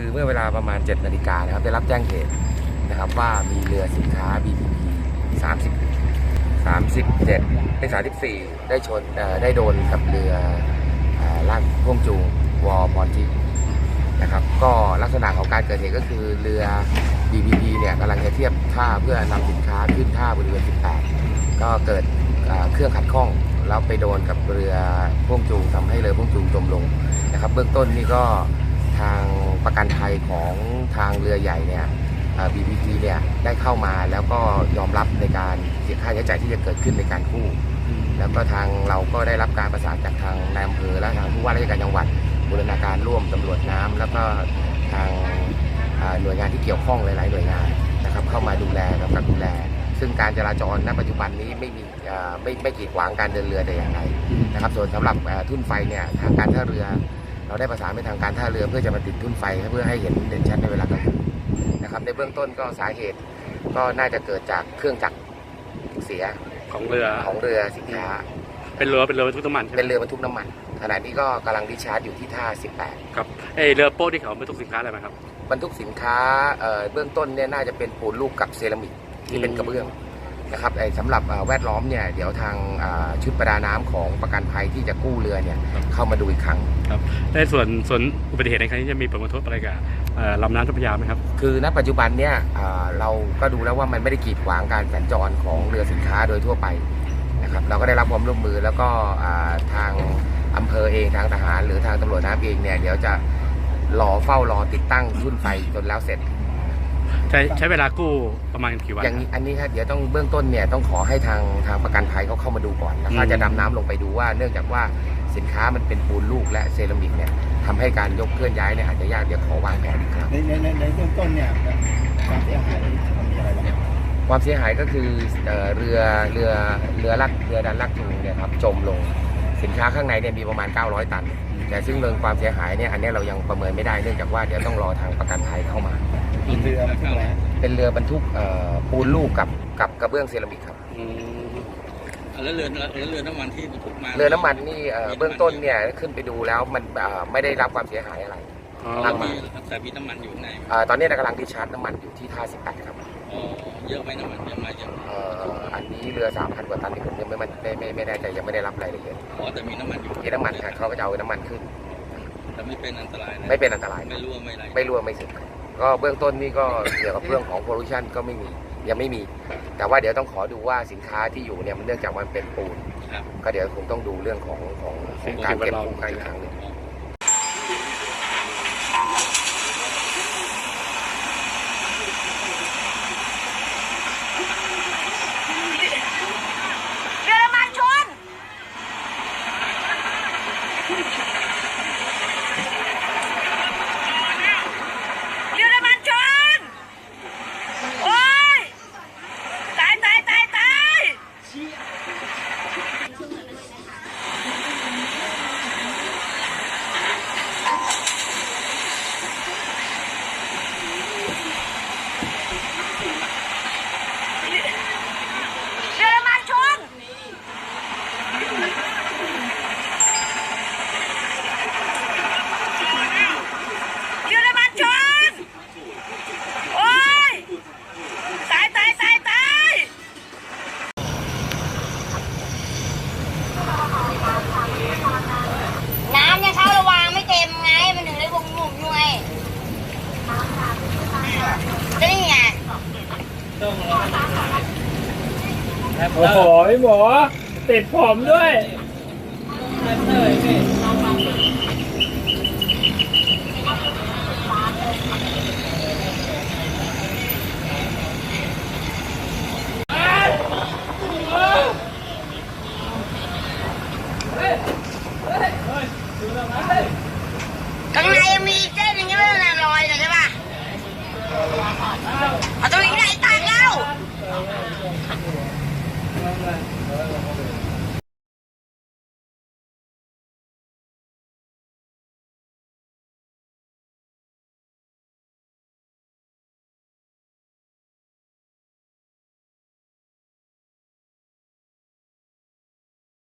คือเมื่อเวลาประมาณ7 นาฬิกานะครับได้รับแจ้งเหตุนะครับว่ามีเรือสินค้า BPP 37เป็น34ได้ชนได้โดนกับเรือลากพ่วงจูงวอพรทิพย์นะครับก็ลักษณะของการเกิดเหตุก็คือเรือ BPP เนี่ยกำลังจะเทียบท่าเพื่อนำสินค้าขึ้นท่าบริเวณ18ก็เกิดเครื่องขัดข้องแล้วไปโดนกับเรือพ่วงจูงทำให้เรือพ่วงจูงจมลงนะครับเบื้องต้นนี่ก็ทางประกันภัยของทางเรือใหญ่เนี่ย BPP เนี่ยได้เข้ามาแล้วก็ยอมรับในการเสียค่าใช้จ่ายที่จะเกิดขึ้นในการกู้แล้วก็ทางเราก็ได้รับการประสานจากทางนายอำเภอและทางผู้ว่าราชการจังหวัดบูรณาการร่วมตำรวจน้ำแล้วก็ทางหน่วยงานที่เกี่ยวข้องหลายๆหน่วยงานนะครับเข้ามาดูแลกำกับดูแลซึ่งการจราจรณปัจจุบันนี้ไม่มีไม่กีดขวางการเดินเรือแต่อย่างไรนะครับส่วนสำหรับทุ่นไฟเนี่ยทางการท่าเรือเราได้ประสานไปทางการท่าเรือเพื่อจะมาติดทุ่นไฟเพื่อให้เห็นเด่นชัดในเวลากลางคืนนะครับในเบื้องต้นก็สาเหตุก็น่าจะเกิดจากเครื่องจักรเสียของเรือสินค้าเป็นเรือบรรทุกน้ำมันเป็นเรือบรรทุกน้ำมันขณะนี้ก็กำลังดิชาร์จอยู่ที่ท่า18ครับเรือโป๊ที่เขาบรรทุกสินค้าอะไรมาครับบรรทุกสินค้าเบื้องต้นเนี่ยน่าจะเป็นปูนลูกกับเซรามิกที่เป็นกระเบื้องนะครับสำหรับแวดล้อมเนี่ยเดี๋ยวทางชุดประดาน้ำของประกันภัยที่จะกู้เรือเนี่ยเข้ามาดูอีกครั้งครับในส่วนอุบัติเหตุในครั้งนี้จะมีผลกระทบอะไรกับลำน้ำเจ้าพระยาไหมครับคือณปัจจุบันเนี่ยเราก็ดูแล้วว่ามันไม่ได้กีดขวางการสัญจรของเรือสินค้าโดยทั่วไปนะครับเราก็ได้รับความร่วมมือแล้วก็ทางอำเภอเองทางทหารหรือทางตำรวจน้ำเองเนี่ยเดี๋ยวจะเฝ้ารอติดตั้งทุ่นไฟจนแล้วเสร็จใช้เวลากู้ประมาณกี่วันอย่างนี้อันนี้ครับเดี๋ยวต้องเบื้องต้นเนี่ยต้องขอให้ทางประกันภัยเขาเข้ามาดูก่อนแล้วก็จะดำน้ำลงไปดูว่าเนื่องจากว่าสินค้ามันเป็นปูนลูกและเซรามิกเนี่ยทำให้การยกเคลื่อนย้ายเนี่ยอาจจะยากเดี๋ยวขอวางแผนอีกครั้งในเบื้องต้นเนี่ยความเสียหายมีอะไรบ้างความเสียหายก็คือเรือดันลากจูงเนี่ยครับจมลงสินค้าข้างในเนี่ยมีประมาณ900 ตันแต่ซึ่งเรื่องความเสียหายเนี่ยอันนี้เรายังประเมินไม่ได้เนื่องจากว่าเดี๋ยวต้องรอทางประกันภัยเข้ามาเรือบรรทุกอะไรเป็นเรือบรรทุกปูนลูกกับกระเบื้องเซรามิกครับแล้วเรือน้ำมันที่บรรทุกมาเรือน้ำมันนี่เบื้องต้นเนี่ยขึ้นไปดูแล้วมันไม่ได้รับความเสียหายอะไรแต่มีน้ำมันอยู่ในตอนนี้กำลังดิชาร์จน้ำมันอยู่ที่ท่า18ครับเยอะไหมน้ำมันเยอะไหมอันนี้เรือ 3,000 กว่าตันที่ผมยังไม่แน่ใจยังไม่ได้รับรายละเอียดแต่มีน้ำมันอยู่มีน้ำมันค่ะเขาก็จะเอาน้ำมันขึ้นแต่ไม่เป็นอันตรายไม่เป็นอันตรายไม่รั่วไม่อะไรไม่รั่วไม่สึกก็เบื้องต้นนี่ก็เกี่ยวกับเรื่องของ pollution ก็ไม่มียังไม่มีแต่ว่าเดี๋ยวต้องขอดูว่าสินค้าที่อยู่เนี่ยมันเนื่องจากมันเป็นปูนก็เดี๋ยวคงต้องดูเรื่องของการเก็บปูนอีกครั้งหนึ่งโอ้โหพี่หมอติดผมด้วยข้างในยังมีเส้นอย่างนี้ไม่ต้องลอยเลยใช่ป่ะเอาตรงนี้ไหนตากเล่า